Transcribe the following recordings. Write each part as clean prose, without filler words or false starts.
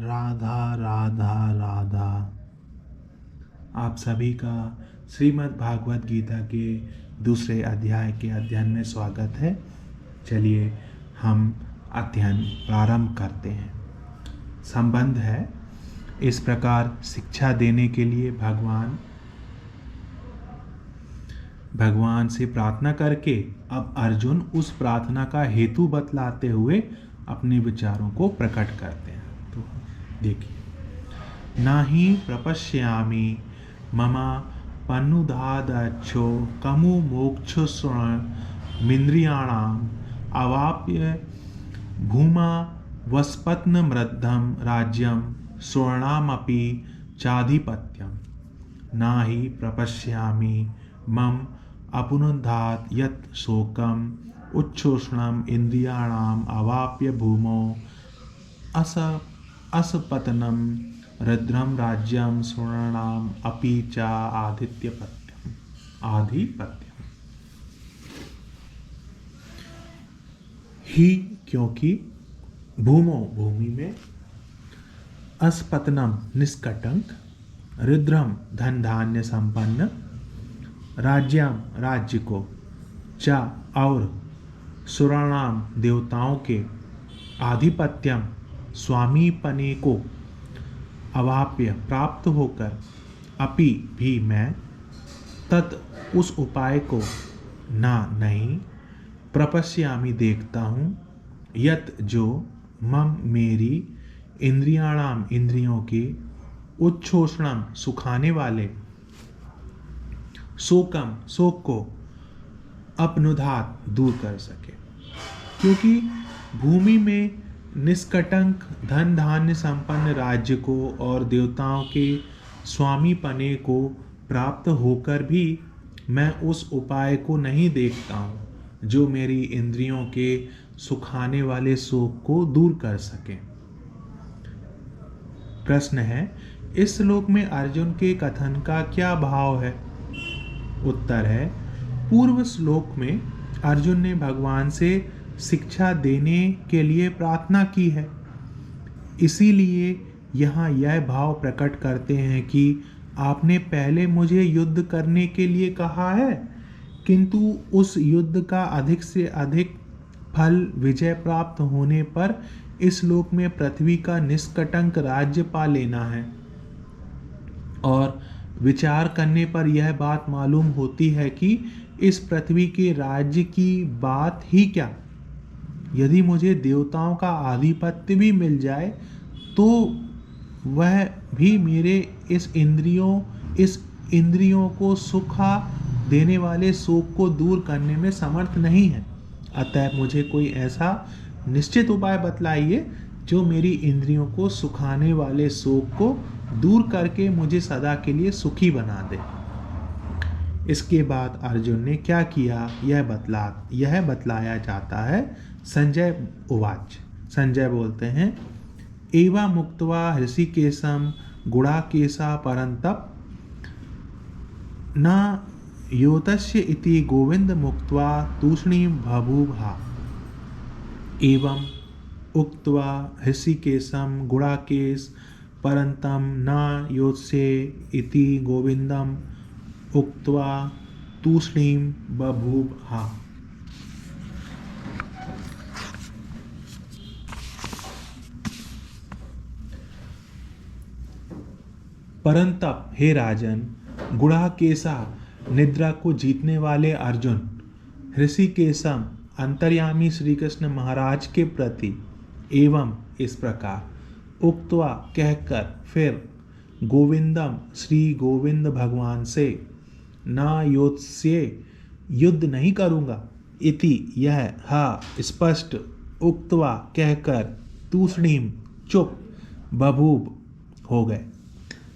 राधा राधा राधा। आप सभी का श्रीमद् भागवत गीता के दूसरे अध्याय के अध्ययन में स्वागत है। चलिए हम अध्ययन प्रारंभ करते हैं। संबंध है, इस प्रकार शिक्षा देने के लिए भगवान से प्रार्थना करके अब अर्जुन उस प्रार्थना का हेतु बतलाते हुए अपने विचारों को प्रकट करते हैं। तो देखिए, नाहि प्रपश्यामि मम पनुदादच्छो कमु मोक्षस्वमिन्द्रियाणाम् अवाप्य भूमा वस्पत्नमृद्धं राज्यं स्वर्णामपि चाधिपत्यं। नाहि प्रपश्यामि मम अपनुदात् यत् शोकम् उच्छोषणम् इन्द्रियाणाम् अवाप्य भूमौ असपतनं रुद्रं राज्यं स्वर्णाम् अपि च आधिपत्यम्। ही क्योंकि भूमि में अस्पतनम निष्कटंक रुद्रम धन धान्य संपन्न राज्यम राज्य को च और सुराणाम देवताओं के आधिपत्यम स्वामीपने को अवाप्य प्राप्त होकर अपि भी मैं तत् उस उपाय को नहीं प्रपश्यामि देखता हूँ यत जो मम मेरी इंद्रियाणाम इंद्रियों के उच्छोषणम सुखाने वाले शोक को अपनुधात दूर कर सके। क्योंकि भूमि में निष्कटंक धन धान्य संपन्न राज्य को और देवताओं के स्वामी पने को प्राप्त होकर भी मैं उस उपाय को नहीं देखता हूँ जो मेरी इंद्रियों के सुखाने वाले शोक को दूर कर सके। प्रश्न है, इस श्लोक में अर्जुन के कथन का क्या भाव है? उत्तर है, पूर्व श्लोक में अर्जुन ने भगवान से शिक्षा देने के लिए प्रार्थना की है, इसीलिए यहाँ यह भाव प्रकट करते हैं कि आपने पहले मुझे युद्ध करने के लिए कहा है, किंतु उस युद्ध का अधिक से अधिक फल विजय प्राप्त होने पर इस लोक में पृथ्वी का निष्कटंक राज्य पा लेना है। और विचार करने पर यह बात मालूम होती है कि इस पृथ्वी के राज्य की बात ही क्या, यदि मुझे देवताओं का आधिपत्य भी मिल जाए तो वह भी मेरे इस इंद्रियों को सुखा देने वाले शोक को दूर करने में समर्थ नहीं है। अतः मुझे कोई ऐसा निश्चित उपाय बतलाइए जो मेरी इंद्रियों को सुखाने वाले शोक को दूर करके मुझे सदा के लिए सुखी बना दे। इसके बाद अर्जुन ने क्या किया यह बतलाया जाता है। संजय उवाच, संजय बोलते हैं, एवा मुक्त्वा हृषिकेशम गुडाकेशा परंतप न योतस्य इति गोविंद मुक्त्वा तूष्णीं बभूव। एवं उक्त्वा हृषिकेशम गुडाकेश परंतम न योत्स्य इति गोविंदम उक्त्वा तूष्णीं बभूव। परंतप हे राजन, गुडाकेशा निद्रा को जीतने वाले अर्जुन हृषिकेशम अंतर्यामी श्री कृष्ण महाराज के प्रति एवं इस प्रकार उक्त्वा कहकर फिर गोविंदम श्री गोविंद भगवान से न योत्स्य युद्ध नहीं करूँगा इति यह स्पष्ट उक्त्वा कहकर तूष्णीम चुप बभूव हो गए।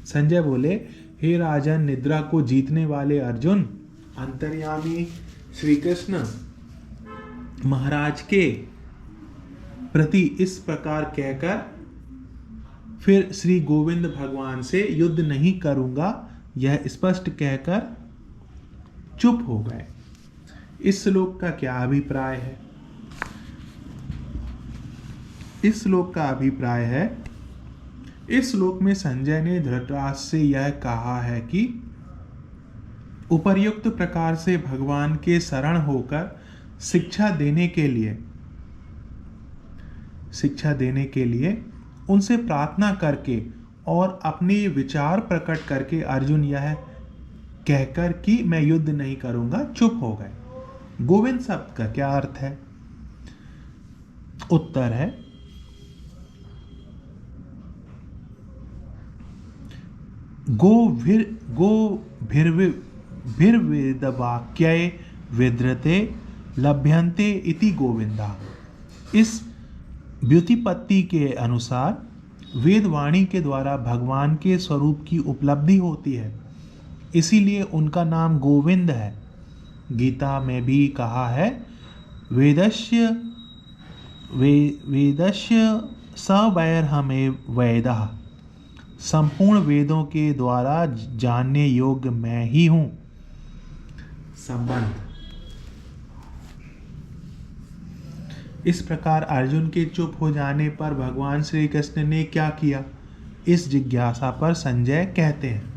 संजय बोले, हे राजन, निद्रा को जीतने वाले अर्जुन अंतर्यामी श्री कृष्ण महाराज के प्रति इस प्रकार कहकर फिर श्री गोविंद भगवान से युद्ध नहीं करूंगा यह स्पष्ट कहकर चुप हो गए। इस श्लोक का क्या अभिप्राय है? इस श्लोक का अभिप्राय है इस श्लोक में संजय ने धृतराष्ट्र से यह कहा है कि उपर्युक्त प्रकार से भगवान के शरण होकर शिक्षा देने के लिए उनसे प्रार्थना करके और अपने विचार प्रकट करके अर्जुन यह कहकर कि मैं युद्ध नहीं करूंगा चुप हो गए। गोविंद शब्द का क्या अर्थ है? उत्तर है गोभिर्वेदवाक्ये विद्रते लभ्यन्ते इति गोविंदा। इस व्युत्पत्ति के अनुसार वेदवाणी के द्वारा भगवान के स्वरूप की उपलब्धि होती है, इसीलिए उनका नाम गोविंद है। गीता में भी कहा है वेदस्य सवैर्हमेव वेदः, संपूर्ण वेदों के द्वारा जानने योग्य मैं ही हूं। संबंध। इस प्रकार अर्जुन के चुप हो जाने पर भगवान श्री कृष्ण ने क्या किया, इस जिज्ञासा पर संजय कहते हैं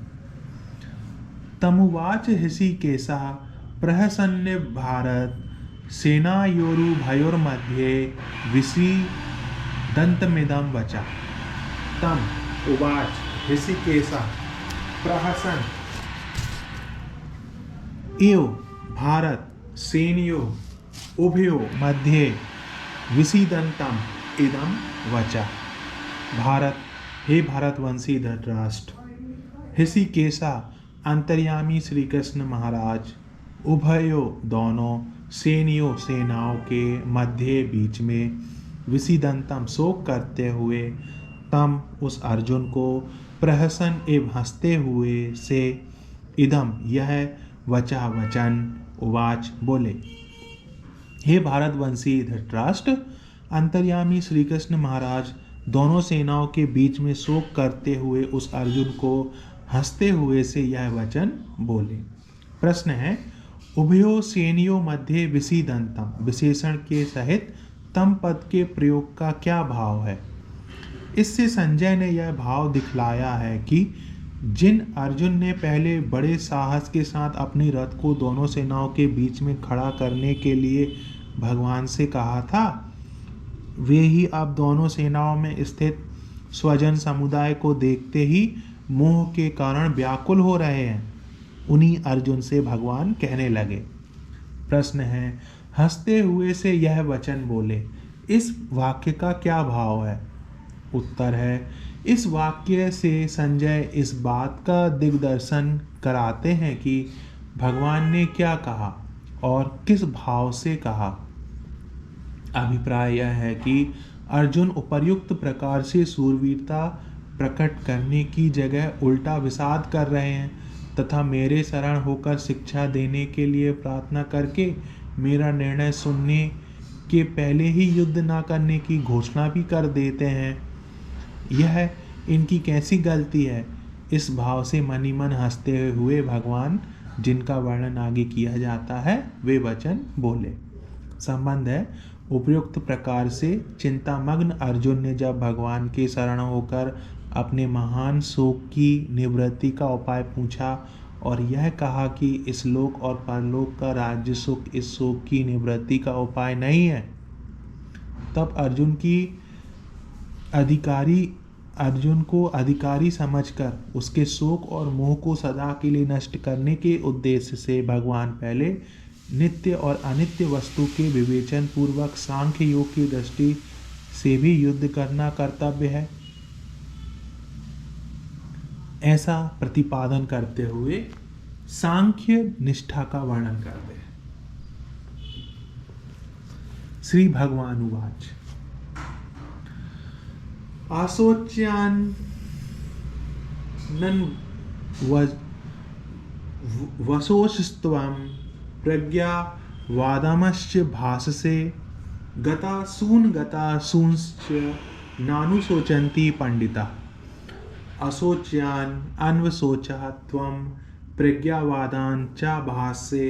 तमुवाच ऋषिकेशः प्रहसन्य भारत सेनायोरुभयोर्मध्ये विषीदन्तमिदं वचः। तम उवाच ऋषिकेशः प्रहसन् एव भारत सेनयोः उभयोः मध्ये विषीदन्तम् इदं वचः। भारत, हे भारतवंशी धृतराष्ट्र, ऋषिकेशा अंतर्यामी श्री कृष्ण महाराज, उभयों दोनों, सेनियों सेनाओं के मध्य बीच में, विषीदंतम शोक करते हुए, तम उस अर्जुन को, प्रहसन एवं हंसते हुए से, इदम यह वचा वचन, उवाच बोले। हे भारतवंशी धृतराष्ट्र, अंतर्यामी श्री कृष्ण महाराज दोनों सेनाओं के बीच में शोक करते हुए उस अर्जुन को हंसते हुए से यह वचन बोले। प्रश्न है उभयो सेनियों मध्य विषीदंतम विशेषण के सहित तम पद के प्रयोग का क्या भाव है? इससे संजय ने यह भाव दिखलाया है कि जिन अर्जुन ने पहले बड़े साहस के साथ अपनी रथ को दोनों सेनाओं के बीच में खड़ा करने के लिए भगवान से कहा था, वे ही अब दोनों सेनाओं में स्थित स्वजन समुदाय को देखते ही मोह के कारण व्याकुल हो रहे हैं। उन्हीं अर्जुन से भगवान कहने लगे। प्रश्न है हंसते हुए से यह वचन बोले, इस वाक्य का क्या भाव है? उत्तर है इस वाक्य से संजय इस बात का दिग्दर्शन कराते हैं कि भगवान ने क्या कहा और किस भाव से कहा। अभिप्राय यह है कि अर्जुन उपर्युक्त प्रकार से सूरवीरता प्रकट करने की जगह उल्टा विषाद कर रहे हैं तथा मेरे शरण होकर शिक्षा देने के लिए प्रार्थना करके मेरा निर्णय सुनने के पहले ही युद्ध न करने की घोषणा भी कर देते हैं। यह इनकी कैसी गलती है? इस भाव से मनी मन हंसते हुए भगवान, जिनका वर्णन आगे किया जाता है, वे वचन बोले। संबंध है उपयुक्त प्रकार से चिंतामग्न अर्जुन ने जब भगवान के शरण होकर अपने महान शोक की निवृत्ति का उपाय पूछा और यह कहा कि इस लोक और परलोक का राज्य सुख इस शोक की निवृत्ति का उपाय नहीं है, तब अर्जुन को अधिकारी समझकर उसके शोक और मोह को सदा के लिए नष्ट करने के उद्देश्य से भगवान पहले नित्य और अनित्य वस्तु के विवेचन पूर्वक सांख्य योग की दृष्टि से भी युद्ध करना कर्तव्य है, ऐसा प्रतिपादन करते हुए सांख्य निष्ठा का वर्णन करते हैं। श्री भगवान उवाच आशोच्यानन् वशोस्त्वं प्रज्ञावादांश्च भाससे गतासूंश्च नानुशोचन्ति पंडिताः। अशोच्यान् अन्वशोचः त्वं प्रज्ञावादान् च भाससे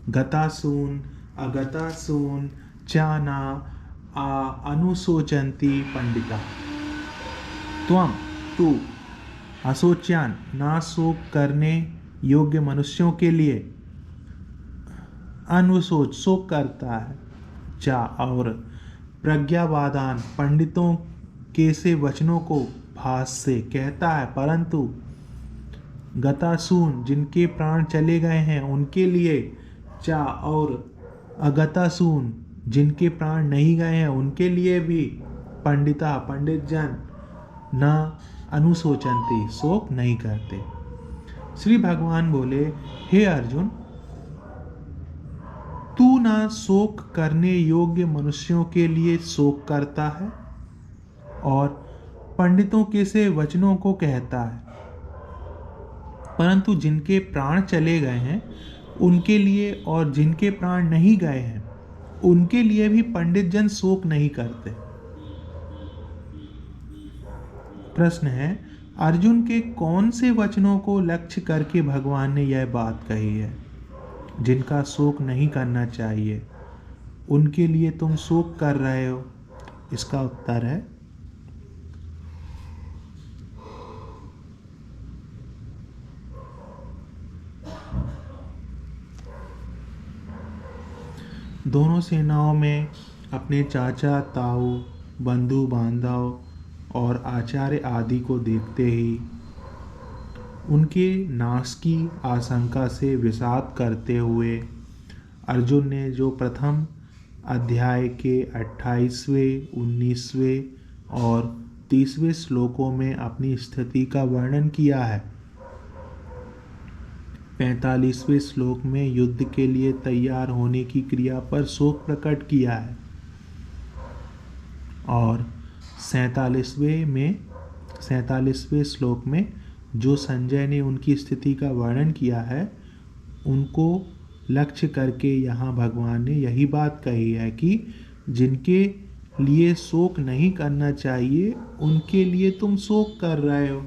गतासून् अगतासून् च न अनुशोचन्ति पंडिताः। त्वं परंतु अशोच्यान ना शोक करने योग्य मनुष्यों के लिए अनवशोच शोक करता है। चा और प्रज्ञावादान पंडितों के से वचनों को भास से कहता है, परंतु गतासून जिनके प्राण चले गए हैं उनके लिए, चा और अगतासून जिनके प्राण नहीं गए हैं उनके लिए भी पंडित जन न अनुशोचंती शोक नहीं करते। श्री भगवान बोले, हे अर्जुन, तू ना शोक करने योग्य मनुष्यों के लिए शोक करता है और पंडितों के से वचनों को कहता है, परंतु जिनके प्राण चले गए हैं उनके लिए और जिनके प्राण नहीं गए हैं उनके लिए भी पंडित जन शोक नहीं करते। प्रश्न है, अर्जुन के कौन से वचनों को लक्ष्य करके भगवान ने यह बात कही है? जिनका शोक नहीं करना चाहिए उनके लिए तुम शोक कर रहे हो। इसका उत्तर है दोनों सेनाओं में अपने चाचा, ताऊ, बंधु बांधव और आचार्य आदि को देखते ही उनके नाश की आशंका से विषाद करते हुए अर्जुन ने जो प्रथम अध्याय के 28वें, 19वें और 30वें श्लोकों में अपनी स्थिति का वर्णन किया है, 45वें श्लोक में युद्ध के लिए तैयार होने की क्रिया पर शोक प्रकट किया है और 47वें श्लोक में जो संजय ने उनकी स्थिति का वर्णन किया है उनको लक्ष्य करके यहाँ भगवान ने यही बात कही है कि जिनके लिए शोक नहीं करना चाहिए उनके लिए तुम शोक कर रहे हो।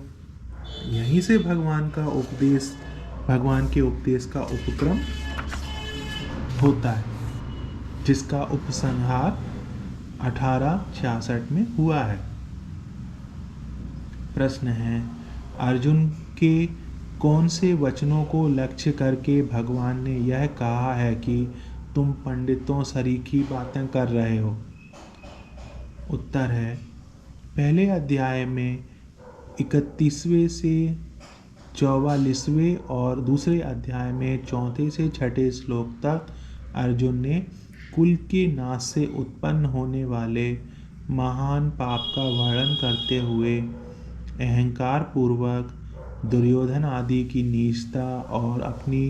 यहीं से भगवान के उपदेश का उपक्रम होता है, जिसका उपसंहार 1866 में हुआ है। प्रश्न है, अर्जुन के कौन से वचनों को लक्ष्य करके भगवान ने यह कहा है कि तुम पंडितों सरीखी बातें कर रहे हो? उत्तर है, पहले अध्याय में 31वें से 44वें और दूसरे अध्याय में 4 से 6 श्लोक तक अर्जुन ने कुल के नाश से उत्पन्न होने वाले महान पाप का वर्णन करते हुए अहंकार पूर्वक दुर्योधन आदि की नीचता और अपनी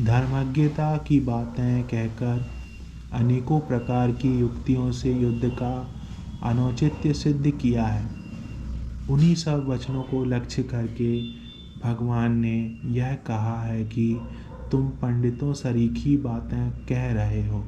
धर्मज्ञता की बातें कहकर अनेकों प्रकार की युक्तियों से युद्ध का अनौचित्य सिद्ध किया है। उन्हीं सब वचनों को लक्ष्य करके भगवान ने यह कहा है कि तुम पंडितों सरीखी बातें कह रहे हो।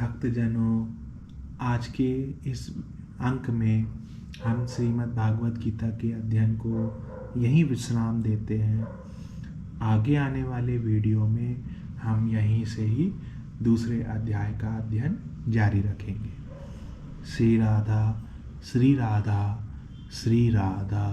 भक्तजनों, आज के इस अंक में हम श्रीमद् भागवत गीता के अध्ययन को यहीं विश्राम देते हैं। आगे आने वाले वीडियो में हम यहीं से ही दूसरे अध्याय का अध्ययन जारी रखेंगे। श्री राधा, श्री राधा, श्री राधा।